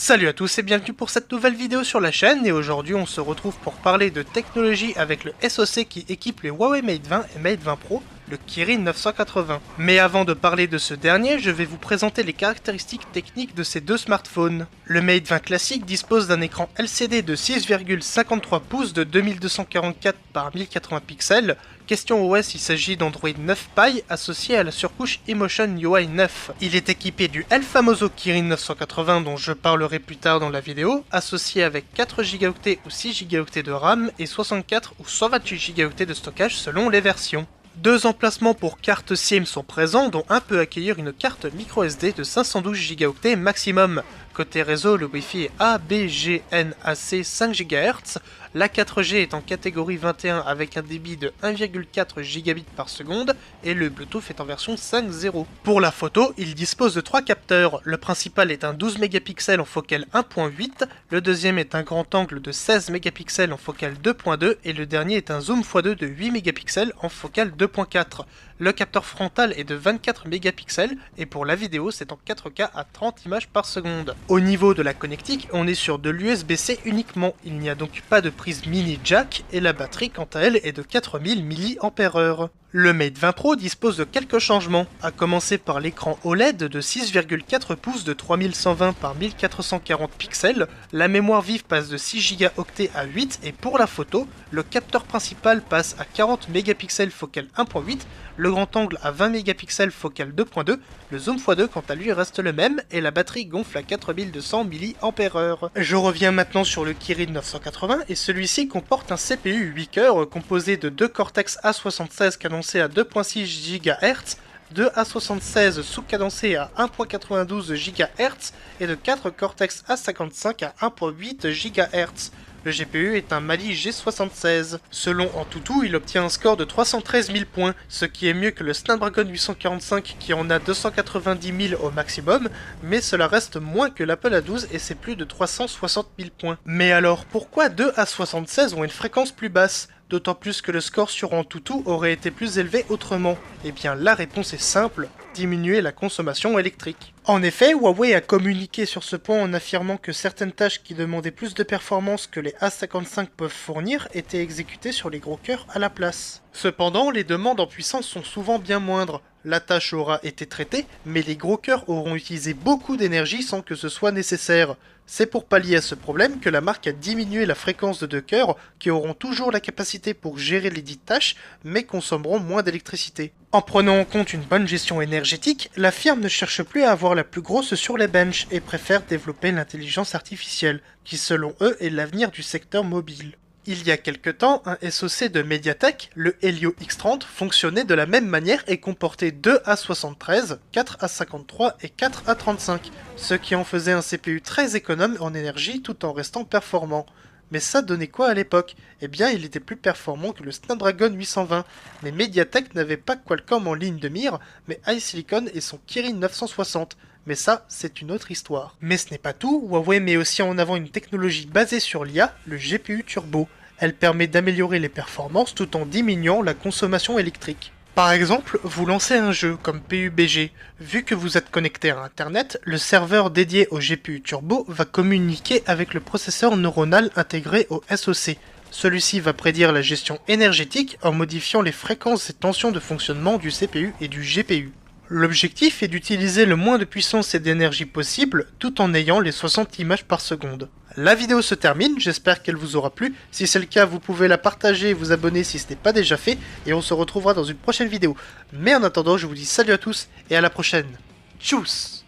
Salut à tous et bienvenue pour cette nouvelle vidéo sur la chaîne, et aujourd'hui on se retrouve pour parler de technologie avec le SoC qui équipe les Huawei Mate 20 et Mate 20 Pro, le Kirin 980. Mais avant de parler de ce dernier, je vais vous présenter les caractéristiques techniques de ces deux smartphones. Le Mate 20 classique dispose d'un écran LCD de 6,53 pouces de 2244 par 1080 pixels. Question OS, il s'agit d'Android 9 Pie associé à la surcouche Emotion UI 9. Il est équipé du El Famoso Kirin 980 dont je parlerai plus tard dans la vidéo, associé avec 4 Go ou 6 Go de RAM et 64 ou 128 Go de stockage selon les versions. Deux emplacements pour carte SIM sont présents, dont un peut accueillir une carte microSD de 512 Go maximum. Côté réseau, le Wi-Fi est ABGNAC 5 GHz, la 4G est en catégorie 21 avec un débit de 1,4 gigabits par seconde et le Bluetooth est en version 5.0. Pour la photo, il dispose de 3 capteurs. Le principal est un 12 mégapixels en focale 1.8, le deuxième est un grand angle de 16 mégapixels en focale 2.2 et le dernier est un zoom x2 de 8 mégapixels en focale 2.4. Le capteur frontal est de 24 mégapixels et pour la vidéo c'est en 4K à 30 images par seconde. Au niveau de la connectique, on est sur de l'USB-C uniquement, il n'y a donc pas de prise mini jack et la batterie quant à elle est de 4000 mAh. Le Mate 20 Pro dispose de quelques changements, à commencer par l'écran OLED de 6,4 pouces de 3120 par 1440 pixels, la mémoire vive passe de 6 Go à 8 et pour la photo, le capteur principal passe à 40 mégapixels focale 1.8, le grand angle à 20 mégapixels focale 2.2, le zoom x2 quant à lui reste le même et la batterie gonfle à 4200 mAh. Je reviens maintenant sur le Kirin 980 et celui-ci comporte un CPU 8 cœurs composé de 2 Cortex A76 cadencés à 2.6 GHz, 2 A76 sous-cadencés à 1.92 GHz et de 4 Cortex A55 à 1.8 GHz. Le GPU est un Mali G76. Selon Antutu, il obtient un score de 313 000 points, ce qui est mieux que le Snapdragon 845 qui en a 290 000 au maximum, mais cela reste moins que l'Apple A12 et c'est plus de 360 000 points. Mais alors, pourquoi 2 A76 ont une fréquence plus basse ? D'autant plus que le score sur Antutu aurait été plus élevé autrement. Eh bien la réponse est simple, diminuer la consommation électrique. En effet, Huawei a communiqué sur ce point en affirmant que certaines tâches qui demandaient plus de performance que les A55 peuvent fournir étaient exécutées sur les gros cœurs à la place. Cependant, les demandes en puissance sont souvent bien moindres. La tâche aura été traitée, mais les gros cœurs auront utilisé beaucoup d'énergie sans que ce soit nécessaire. C'est pour pallier à ce problème que la marque a diminué la fréquence de 2 cœurs qui auront toujours la capacité pour gérer les dites tâches, mais consommeront moins d'électricité. En prenant en compte une bonne gestion énergétique, la firme ne cherche plus à avoir la plus grosse sur les benches et préfère développer l'intelligence artificielle, qui selon eux est l'avenir du secteur mobile. Il y a quelque temps, un SoC de Mediatek, le Helio X30, fonctionnait de la même manière et comportait 2 A73, 4 A53 et 4 A35, ce qui en faisait un CPU très économe en énergie tout en restant performant. Mais ça donnait quoi à l'époque? Eh bien, il était plus performant que le Snapdragon 820, mais Mediatek n'avait pas Qualcomm en ligne de mire, mais HiSilicon et son Kirin 960. Mais ça, c'est une autre histoire. Mais ce n'est pas tout, Huawei met aussi en avant une technologie basée sur l'IA, le GPU Turbo. Elle permet d'améliorer les performances tout en diminuant la consommation électrique. Par exemple, vous lancez un jeu comme PUBG. Vu que vous êtes connecté à Internet, le serveur dédié au GPU Turbo va communiquer avec le processeur neuronal intégré au SoC. Celui-ci va prédire la gestion énergétique en modifiant les fréquences et tensions de fonctionnement du CPU et du GPU. L'objectif est d'utiliser le moins de puissance et d'énergie possible tout en ayant les 60 images par seconde. La vidéo se termine, j'espère qu'elle vous aura plu. Si c'est le cas, vous pouvez la partager et vous abonner si ce n'est pas déjà fait. Et on se retrouvera dans une prochaine vidéo. Mais en attendant, je vous dis salut à tous et à la prochaine. Tchuss!